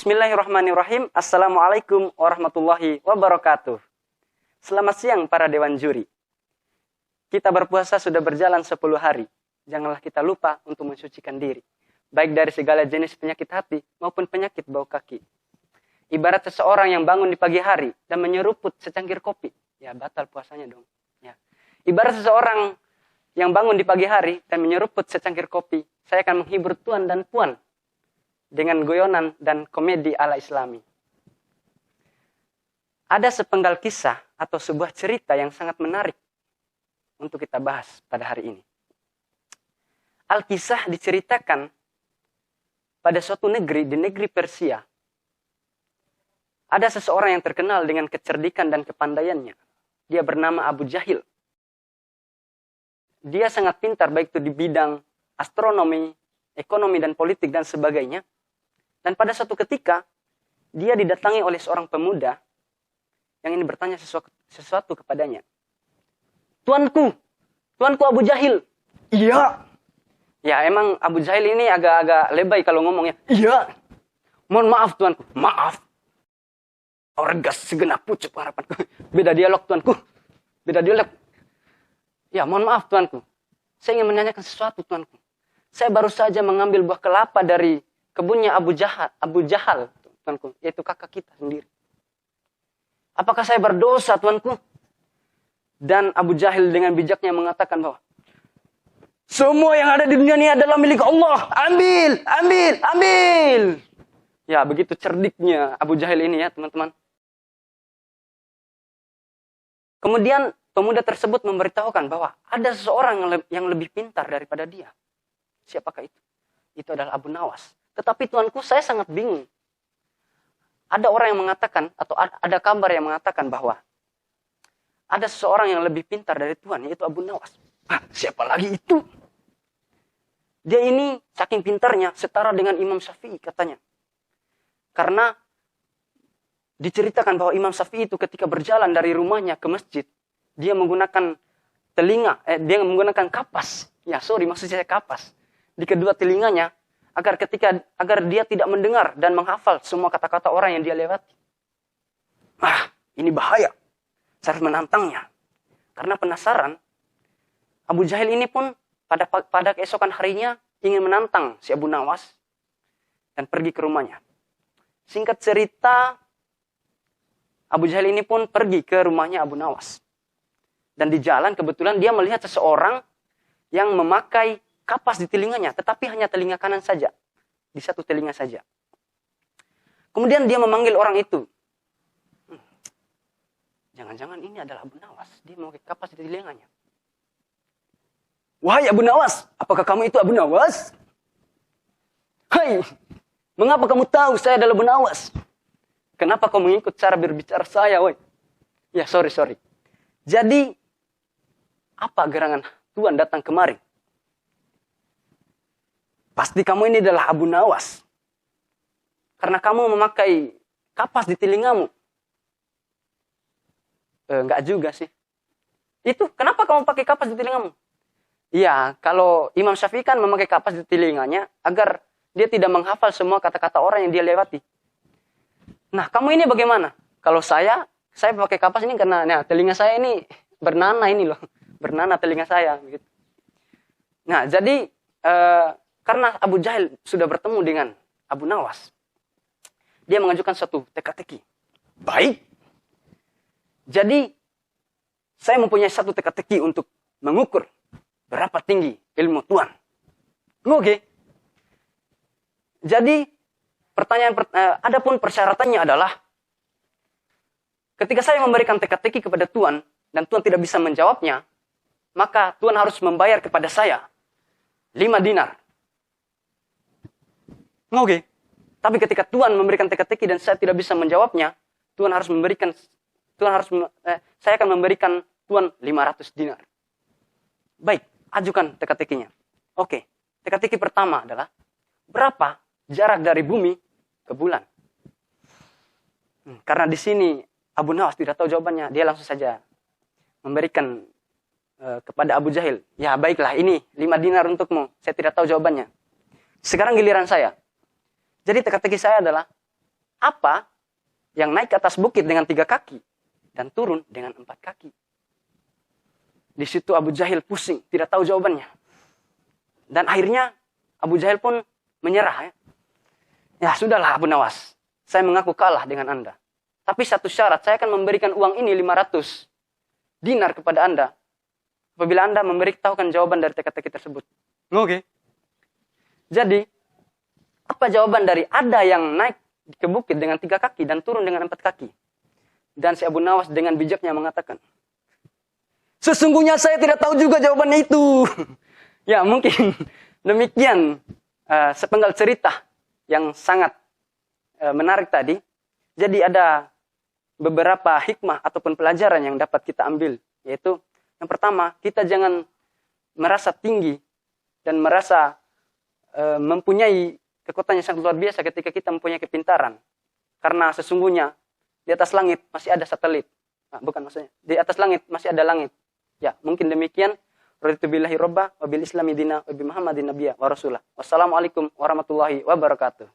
Bismillahirrahmanirrahim. Assalamualaikum warahmatullahi wabarakatuh. Selamat siang para dewan juri. Kita berpuasa sudah berjalan 10 hari. Janganlah kita lupa untuk mensucikan diri, baik dari segala jenis penyakit hati maupun penyakit bau kaki. Ibarat seseorang yang bangun di pagi hari dan menyeruput secangkir kopi, ya batal puasanya dong. Ya. Ibarat seseorang yang bangun di pagi hari dan menyeruput secangkir kopi, saya akan menghibur tuan dan puan dengan guyonan dan komedi ala Islami. Ada sepenggal kisah atau sebuah cerita yang sangat menarik untuk kita bahas pada hari ini. Al-Kisah diceritakan pada suatu negeri, di negeri Persia. Ada seseorang yang terkenal dengan kecerdikan dan kepandaiannya. Dia bernama Abu Jahil. Dia sangat pintar baik itu di bidang astronomi, ekonomi dan politik dan sebagainya. Dan pada suatu ketika, dia didatangi oleh seorang pemuda yang ini bertanya sesuatu kepadanya. Tuanku Abu Jahil. Iya. Ya emang Abu Jahil ini agak-agak lebay kalau ngomongnya. Iya. Mohon maaf tuanku. Maaf. Orgas segenap pucuk harapanku. Beda dialog tuanku. Beda dialog. Ya mohon maaf tuanku. Saya ingin menanyakan sesuatu tuanku. Saya baru saja mengambil buah kelapa dari kebunnya Abu Jahal, tuanku, yaitu kakak kita sendiri. Apakah saya berdosa, tuanku? Dan Abu Jahil dengan bijaknya mengatakan bahwa semua yang ada di dunia ini adalah milik Allah. Ambil, ambil, ambil. Ya, begitu cerdiknya Abu Jahil ini ya, teman-teman. Kemudian pemuda tersebut memberitahukan bahwa ada seseorang yang lebih pintar daripada dia. Siapakah itu? Itu adalah Abu Nawas. Tetapi tuanku, saya sangat bingung. Ada orang yang mengatakan, atau ada kabar yang mengatakan bahwa ada seseorang yang lebih pintar dari Tuhan, yaitu Abu Nawas. Siapa lagi itu? Dia ini saking pintarnya, setara dengan Imam Syafi'i katanya. Karena diceritakan bahwa Imam Syafi'i itu ketika berjalan dari rumahnya ke masjid, dia menggunakan dia menggunakan kapas. Ya, maksud saya kapas. Di kedua telinganya, agar dia tidak mendengar dan menghafal semua kata-kata orang yang dia lewati. Ini bahaya. Saya harus menantangnya. Karena penasaran, Abu Jahil ini pun pada keesokan harinya ingin menantang si Abu Nawas dan pergi ke rumahnya. Singkat cerita, Abu Jahil ini pun pergi ke rumahnya Abu Nawas. Dan di jalan kebetulan dia melihat seseorang yang memakai kapas di telinganya, tetapi hanya telinga kanan saja. Di satu telinga saja. Kemudian dia memanggil orang itu. Jangan-jangan ini adalah Abu Nawas. Dia memakai kapas di telinganya. Wahai Abu Nawas, apakah kamu itu Abu Nawas? Hai, mengapa kamu tahu saya adalah Abu Nawas? Kenapa kau mengikut cara berbicara saya, woi? Ya, sorry. Jadi, apa gerangan Tuhan datang kemari? Pasti kamu ini adalah Abu Nawas. Karena kamu memakai kapas di telingamu. Enggak juga sih. Itu, kenapa kamu pakai kapas di telingamu? Iya, kalau Imam Syafi'i kan memakai kapas di telinganya agar dia tidak menghafal semua kata-kata orang yang dia lewati. Nah, kamu ini bagaimana? Kalau saya pakai kapas ini karena telinga saya ini bernanah ini loh. Bernanah telinga saya. Gitu. Nah, jadi karena Abu Jahil sudah bertemu dengan Abu Nawas, dia mengajukan suatu teka-teki. Baik. Jadi, saya mempunyai satu teka-teki untuk mengukur berapa tinggi ilmu Tuhan. Oke. Jadi, adapun persyaratannya adalah, ketika saya memberikan teka-teki kepada Tuhan, dan Tuhan tidak bisa menjawabnya, maka Tuhan harus membayar kepada saya 5 dinar. Oke. Tapi ketika Tuhan memberikan teka-teki dan saya tidak bisa menjawabnya, saya akan memberikan Tuhan 500 dinar. Baik, ajukan teka-tekinya. Oke. Teka-teki pertama adalah berapa jarak dari bumi ke bulan? Karena di sini Abu Nawas tidak tahu jawabannya, dia langsung saja memberikan kepada Abu Jahil. Ya baiklah, ini 5 dinar untukmu. Saya tidak tahu jawabannya. Sekarang giliran saya. Jadi teka-teki saya adalah Apa yang naik ke atas bukit dengan 3 kaki dan turun dengan 4 kaki? Di situ Abu Jahil pusing, tidak tahu jawabannya. Dan akhirnya Abu Jahil pun menyerah. Ya sudahlah Abu Nawas, saya mengaku kalah dengan Anda. Tapi satu syarat, saya akan memberikan uang ini 500 dinar kepada Anda apabila Anda memberitahukan jawaban dari teka-teki tersebut. Oke. Jadi, apa jawaban dari ada yang naik ke bukit dengan 3 kaki dan turun dengan 4 kaki? Dan si Abu Nawas dengan bijaknya mengatakan, sesungguhnya saya tidak tahu juga jawabannya itu. Ya, mungkin demikian sepenggal cerita yang sangat menarik tadi. Jadi ada beberapa hikmah ataupun pelajaran yang dapat kita ambil. Yaitu, yang pertama, kita jangan merasa tinggi dan merasa mempunyai kekuatan yang sangat luar biasa ketika kita mempunyai kepintaran. Karena sesungguhnya di atas langit masih ada satelit. Nah, bukan maksudnya. Di atas langit masih ada langit. Ya, mungkin demikian. Raditu billahi robba wa bil islami dina wa bi Muhammadin nabiyya wa rasulah. Wassalamualaikum warahmatullahi wabarakatuh.